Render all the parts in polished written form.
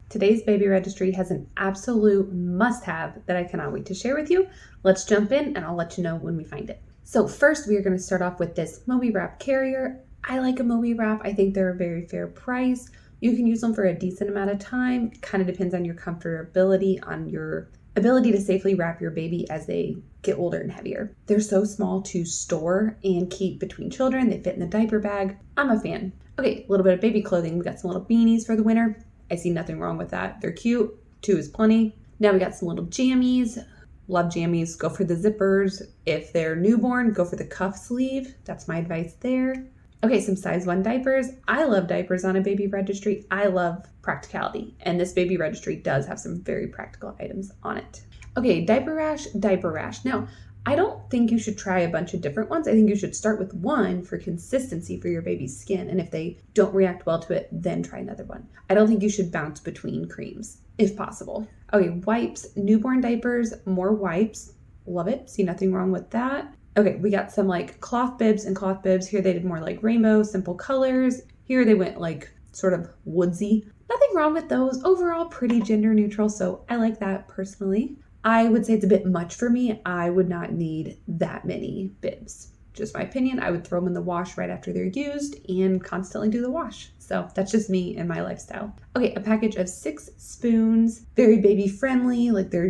Today's baby registry has an absolute must-have that I cannot wait to share with you. Let's jump in and I'll let you know when we find it. So first, we are going to start off with this Moby Wrap carrier. I like a Moby Wrap. I think they're a very fair price. You can use them for a decent amount of time. Kind of depends on your comfortability, on your ability to safely wrap your baby as they get older and heavier. They're so small to store and keep between children. They fit in the diaper bag. I'm a fan. Okay, a little bit of baby clothing. We got some little beanies for the winter. I see nothing wrong with that. They're cute. 2 is plenty. Now we got some little jammies. Love jammies. Go for the zippers. If they're newborn, go for the cuff sleeve. That's my advice there. Okay, some size 1 diapers. I love diapers on a baby registry. I love practicality. And this baby registry does have some very practical items on it. Okay, diaper rash. Now, I don't think you should try a bunch of different ones. I think you should start with one for consistency for your baby's skin. And if they don't react well to it, then try another one. I don't think you should bounce between creams, if possible. Okay, wipes, newborn diapers, more wipes. Love it. See nothing wrong with that. Okay, we got some like cloth bibs and cloth bibs. Here they did more like rainbow, simple colors. Here they went like sort of woodsy. Nothing wrong with those. Overall, pretty gender neutral, so I like that personally. I would say it's a bit much for me. I would not need that many bibs. Just my opinion. I would throw them in the wash right after they're used and constantly do the wash. So that's just me and my lifestyle. Okay, a package of 6 spoons. Very baby friendly, like they're,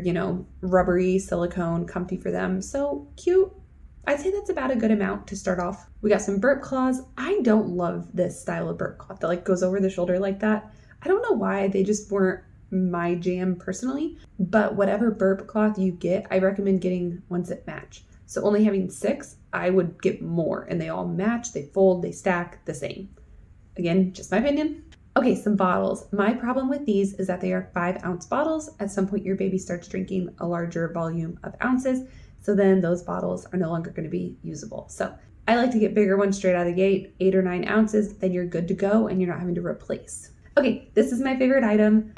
rubbery, silicone, comfy for them. So cute. I'd say that's about a good amount to start off. We got some burp cloths. I don't love this style of burp cloth that like goes over the shoulder like that. I don't know why. They just weren't my jam personally, but whatever burp cloth you get, I recommend getting ones that match. So only having 6, I would get more, and they all match, they fold, they stack the same. Again, just my opinion. Okay, some bottles. My problem with these is that they are 5-ounce bottles. At some point, your baby starts drinking a larger volume of ounces, so then those bottles are no longer going to be usable. So I like to get bigger ones straight out of the gate, 8 or 9 ounces, then you're good to go and you're not having to replace. Okay, this is my favorite item.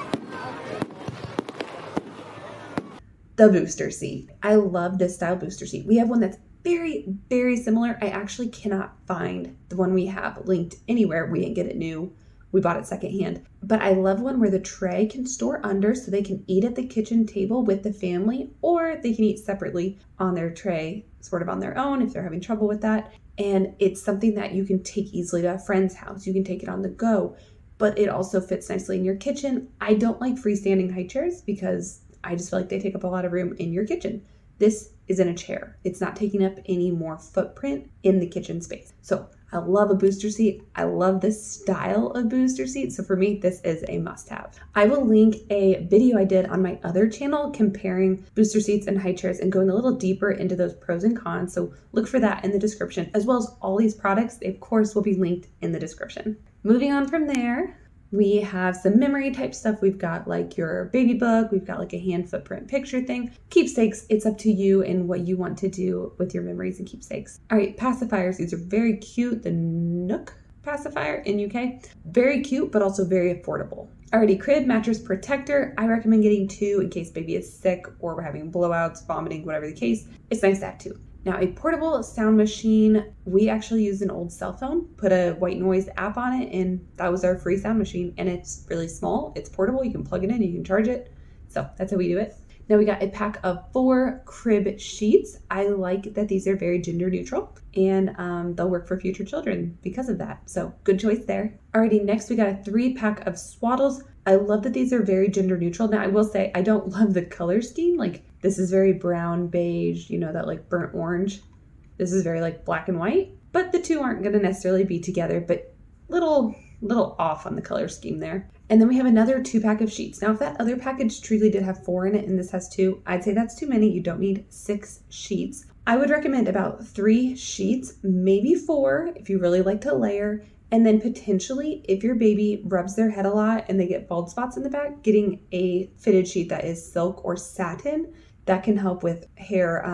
The booster seat. I love this style booster seat. We have one that's very, very similar. I actually cannot find the one we have linked anywhere. We didn't get it new. We bought it secondhand. But I love one where the tray can store under so they can eat at the kitchen table with the family, or they can eat separately on their tray, sort of on their own if they're having trouble with that. And it's something that you can take easily to a friend's house. You can take it on the go, but it also fits nicely in your kitchen. I don't like freestanding high chairs because I just feel like they take up a lot of room in your kitchen. This is in a chair. It's not taking up any more footprint in the kitchen space. So I love a booster seat. I love this style of booster seat. So for me, this is a must-have. I will link a video I did on my other channel comparing booster seats and high chairs and going a little deeper into those pros and cons. So look for that in the description, as well as all these products. They, of course, will be linked in the description. Moving on from there, we have some memory type stuff. We've got like your baby book. We've got like a hand footprint picture thing. Keepsakes, it's up to you and what you want to do with your memories and keepsakes. All right, pacifiers. These are very cute. The Nook pacifier in UK. Very cute, but also very affordable. Alrighty, crib mattress protector. I recommend getting 2 in case baby is sick or we're having blowouts, vomiting, whatever the case. It's nice to have 2. Now, a portable sound machine. We actually used an old cell phone, put a white noise app on it, and that was our free sound machine. And it's really small. It's portable. You can plug it in. You can charge it. So that's how we do it. Now we got a pack of 4 crib sheets. I like that these are very gender neutral, and they'll work for future children because of that. So good choice there. Alrighty, next we got a 3-pack of swaddles. I love that these are very gender neutral. Now I will say I don't love the color scheme. Like this is very brown, beige, that like burnt orange. This is very like black and white, but the two aren't going to necessarily be together, but little off on the color scheme there. And then we have another 2-pack of sheets. Now, if that other package truly did have 4 in it and this has 2, I'd say that's too many. You don't need 6 sheets. I would recommend about 3 sheets, maybe 4 if you really like to layer. And then potentially, if your baby rubs their head a lot and they get bald spots in the back, getting a fitted sheet that is silk or satin, That can help with hair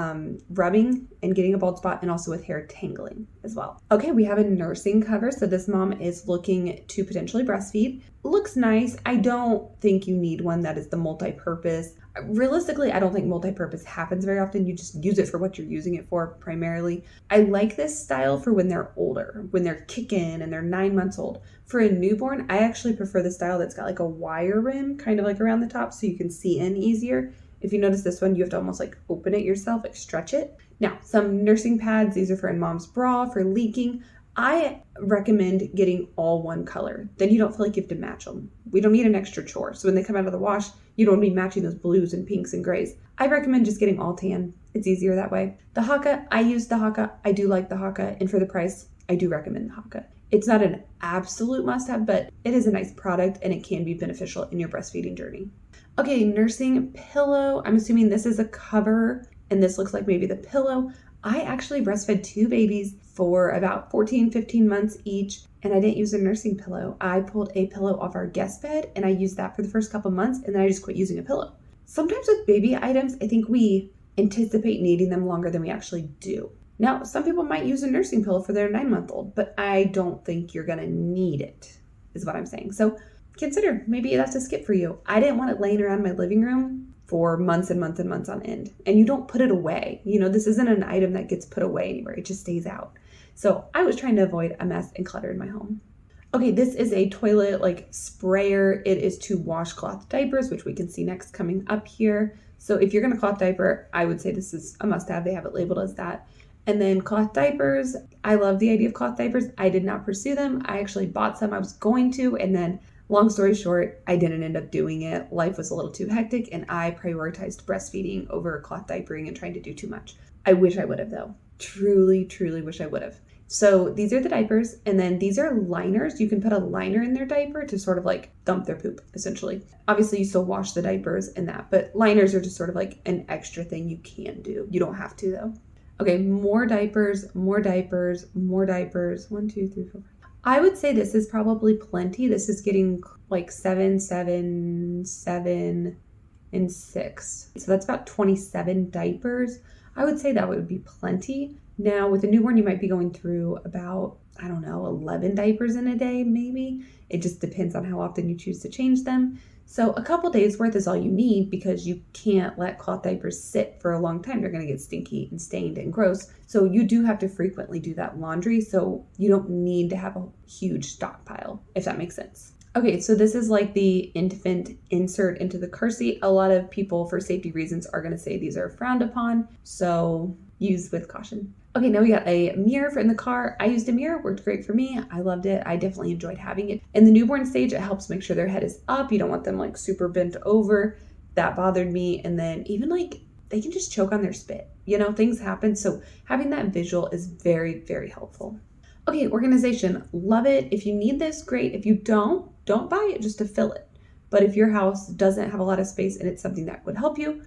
rubbing and getting a bald spot, and also with hair tangling as well. Okay, we have a nursing cover. So this mom is looking to potentially breastfeed. Looks nice. I don't think you need one that is the multi-purpose. Realistically, I don't think multi-purpose happens very often. You just use it for what you're using it for primarily. I like this style for when they're older, when they're kicking and they're 9 months old. For a newborn, I actually prefer the style that's got like a wire rim kind of like around the top so you can see in easier. If you notice this one, you have to almost like open it yourself, like stretch it. Now, some nursing pads, these are for in mom's bra, for leaking. I recommend getting all one color. Then you don't feel like you have to match them. We don't need an extra chore. So when they come out of the wash, you don't want to be matching those blues and pinks and grays. I recommend just getting all tan. It's easier that way. The Haka, I use the Haka. I do like the Haka. And for the price, I do recommend the Haka. It's not an absolute must-have, but it is a nice product and it can be beneficial in your breastfeeding journey. Okay, nursing pillow. I'm assuming this is a cover and this looks like maybe the pillow. I actually breastfed 2 babies for about 14, 15 months each, and I didn't use a nursing pillow. I pulled a pillow off our guest bed and I used that for the first couple months, and then I just quit using a pillow. Sometimes with baby items, I think we anticipate needing them longer than we actually do. Now, some people might use a nursing pillow for their 9-month-old, but I don't think you're gonna need it, is what I'm saying. So consider, maybe that's a skip for you. I didn't want it laying around my living room for months and months and months on end. And you don't put it away. You know, this isn't an item that gets put away anywhere. It just stays out. So I was trying to avoid a mess and clutter in my home. Okay, this is a toilet like sprayer. It is to wash cloth diapers, which we can see next coming up here. So if you're gonna cloth diaper, I would say this is a must have. They have it labeled as that. And then cloth diapers. I love the idea of cloth diapers. I did not pursue them. I actually bought some. I was going to, and then long story short, I didn't end up doing it. Life was a little too hectic and I prioritized breastfeeding over cloth diapering and trying to do too much. I wish I would have though. Truly, truly wish I would have. So these are the diapers, and then these are liners. You can put a liner in their diaper to sort of like dump their poop, essentially. Obviously you still wash the diapers and that, but liners are just sort of like an extra thing you can do. You don't have to though. Okay, more diapers, more diapers, more diapers. 1, 2, 3, 4, 5. I would say this is probably plenty. This is getting like 7, 7, 7, and 6. So that's about 27 diapers. I would say that would be plenty. Now with a newborn, you might be going through about, 11 diapers in a day, maybe. It just depends on how often you choose to change them. So a couple days worth is all you need because you can't let cloth diapers sit for a long time. They're going to get stinky and stained and gross. So you do have to frequently do that laundry. So you don't need to have a huge stockpile, if that makes sense. Okay, so this is like the infant insert into the car seat. A lot of people, for safety reasons, are going to say these are frowned upon. So use with caution. Okay, now we got a mirror for in the car. I used a mirror, worked great for me. I loved it. I definitely enjoyed having it. In the newborn stage, it helps make sure their head is up. You don't want them like super bent over. That bothered me. And then even like they can just choke on their spit. You know, things happen. So having that visual is very, very helpful. Okay, organization, love it. If you need this, great. If you don't buy it just to fill it. But if your house doesn't have a lot of space and it's something that would help you,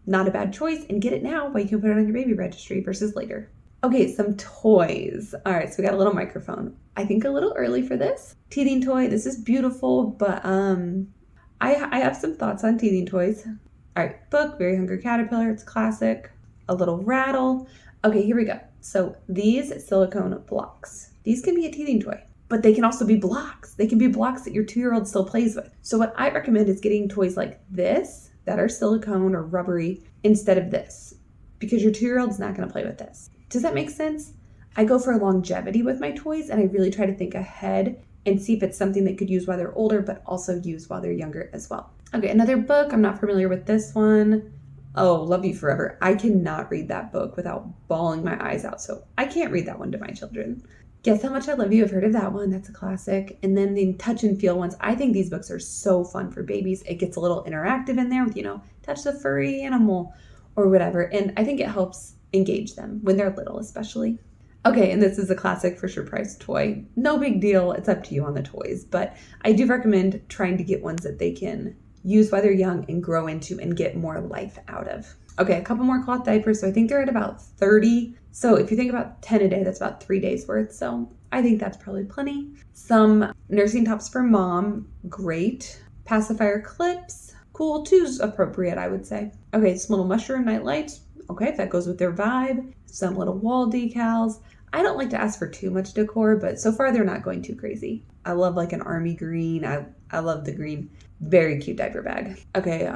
not a bad choice, and get it now while you can put it on your baby registry versus later. Okay, some toys. All right, so we got a little microphone. I think a little early for this. Teething toy, this is beautiful, but I have some thoughts on teething toys. All right, book, Very Hungry Caterpillar, it's classic. A little rattle. Okay, here we go. So these silicone blocks, these can be a teething toy, but they can also be blocks. They can be blocks that your 2-year-old still plays with. So what I recommend is getting toys like this that are silicone or rubbery instead of this, because your 2-year-old's not going to play with this. Does that make sense? I go for longevity with my toys, and I really try to think ahead and see if it's something they could use while they're older, but also use while they're younger as well. Okay, another book. I'm not familiar with this one. Oh, Love You Forever. I cannot read that book without bawling my eyes out, so I can't read that one to my children. Guess How Much I Love You. I've heard of that one. That's a classic. And then the Touch and Feel ones. I think these books are so fun for babies. It gets a little interactive in there with, touch the furry animal or whatever. And I think it helps engage them when they're little, especially. Okay, and this is a classic Fisher Price toy. No big deal. It's up to you on the toys. But I do recommend trying to get ones that they can use while they're young and grow into and get more life out of. Okay, a couple more cloth diapers. So I think they're at about 30. So if you think about 10 a day, that's about 3 days worth. So I think that's probably plenty. Some nursing tops for mom. Great. Pacifier clips. Cool. Two's appropriate, I would say. Okay, some little mushroom night lights. Okay, if that goes with their vibe. Some little wall decals. I don't like to ask for too much decor, but so far they're not going too crazy. I love like an army green. I love the green. Very cute diaper bag. Okay,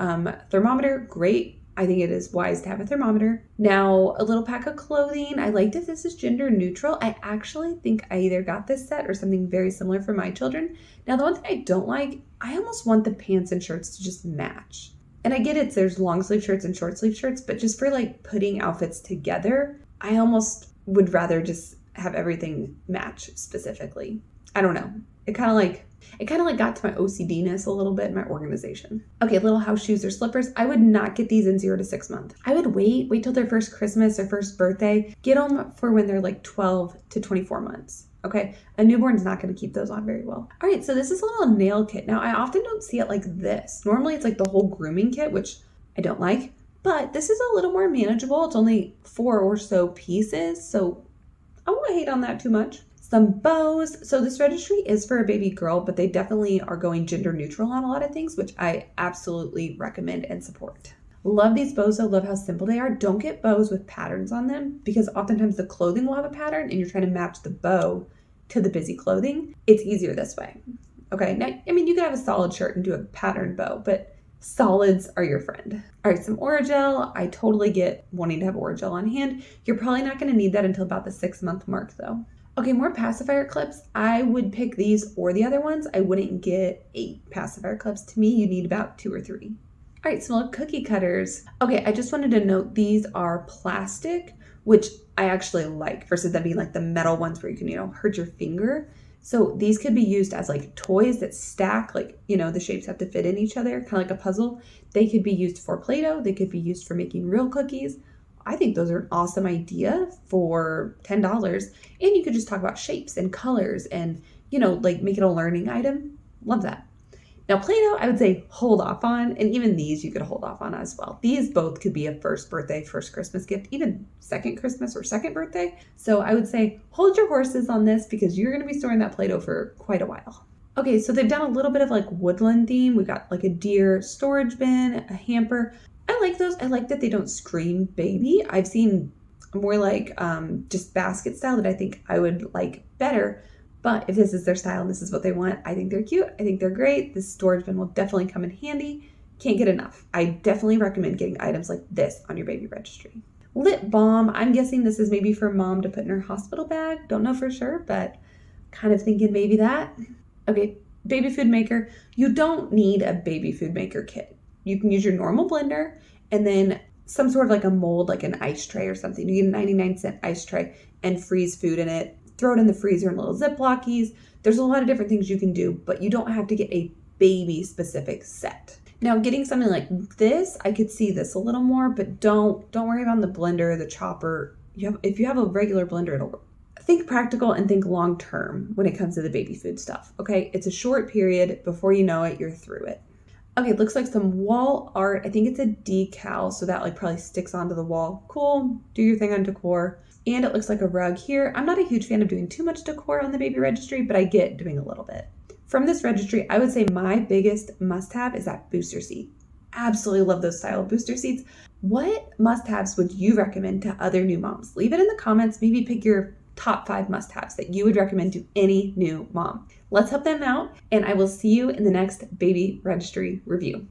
thermometer, great. I think it is wise to have a thermometer. Now, a little pack of clothing. I like that this is gender neutral. I actually think I either got this set or something very similar for my children. Now, the one thing I don't like, I almost want the pants and shirts to just match. And I get it, there's long sleeve shirts and short sleeve shirts, but just for like putting outfits together, I almost would rather just have everything match specifically. I don't know. It kind of like got to my OCD-ness a little bit in my organization. Okay, little house shoes or slippers. I would not get these in 0 to 6 months. I would wait till their first Christmas or first birthday. Get them for when they're like 12 to 24 months. Okay, a newborn's not going to keep those on very well. All right, so this is a little nail kit. Now, I often don't see it like this. Normally, it's like the whole grooming kit, which I don't like. But this is a little more manageable. It's only 4 or so pieces, so I won't hate on that too much. Some bows. So this registry is for a baby girl, but they definitely are going gender neutral on a lot of things, which I absolutely recommend and support. Love these bows. I love how simple they are. Don't get bows with patterns on them because oftentimes the clothing will have a pattern and you're trying to match the bow to the busy clothing. It's easier this way. Okay. Now, I mean, you could have a solid shirt and do a patterned bow, but solids are your friend. All right, some Orajel. I totally get wanting to have Orajel on hand. You're probably not going to need that until about the 6-month mark though. Okay, more pacifier clips. I would pick these or the other ones. I wouldn't get 8 pacifier clips. To me, you need about 2 or 3. All right, some little cookie cutters. Okay, I just wanted to note these are plastic, which I actually like versus them being like the metal ones where you can, hurt your finger. So these could be used as like toys that stack, like, the shapes have to fit in each other, kind of like a puzzle. They could be used for Play-Doh. They could be used for making real cookies. I think those are an awesome idea for $10. And you could just talk about shapes and colors and, like make it a learning item. Love that. Now, Play-Doh, I would say hold off on, and even these you could hold off on as well. These both could be a first birthday, first Christmas gift, even second Christmas or second birthday. So I would say hold your horses on this because you're going to be storing that Play-Doh for quite a while. Okay, so they've done a little bit of like woodland theme. We've got like a deer storage bin, a hamper. I like those. I like that they don't scream baby. I've seen more like just basket style that I think I would like better. But if this is their style and this is what they want, I think they're cute. I think they're great. This storage bin will definitely come in handy. Can't get enough. I definitely recommend getting items like this on your baby registry. Lip balm. I'm guessing this is maybe for mom to put in her hospital bag. Don't know for sure, but kind of thinking maybe that. Okay, baby food maker. You don't need a baby food maker kit. You can use your normal blender and then some sort of like a mold, like an ice tray or something. You get a 99-cent ice tray and freeze food in it. Throw it in the freezer in little Ziplocs. There's a lot of different things you can do, but you don't have to get a baby specific set. Now, getting something like this, I could see this a little more, but don't worry about the blender, the chopper. If you have a regular blender, it'll work. Think practical and think long term when it comes to the baby food stuff. Okay, it's a short period. Before you know it, you're through it. Okay, it looks like some wall art. I think it's a decal, so that like probably sticks onto the wall. Cool, do your thing on decor. And it looks like a rug here. I'm not a huge fan of doing too much decor on the baby registry, but I get doing a little bit. From this registry, I would say my biggest must-have is that booster seat. Absolutely love those style booster seats. What must-haves would you recommend to other new moms? Leave it in the comments. Maybe pick your top 5 must-haves that you would recommend to any new mom. Let's help them out, and I will see you in the next baby registry review.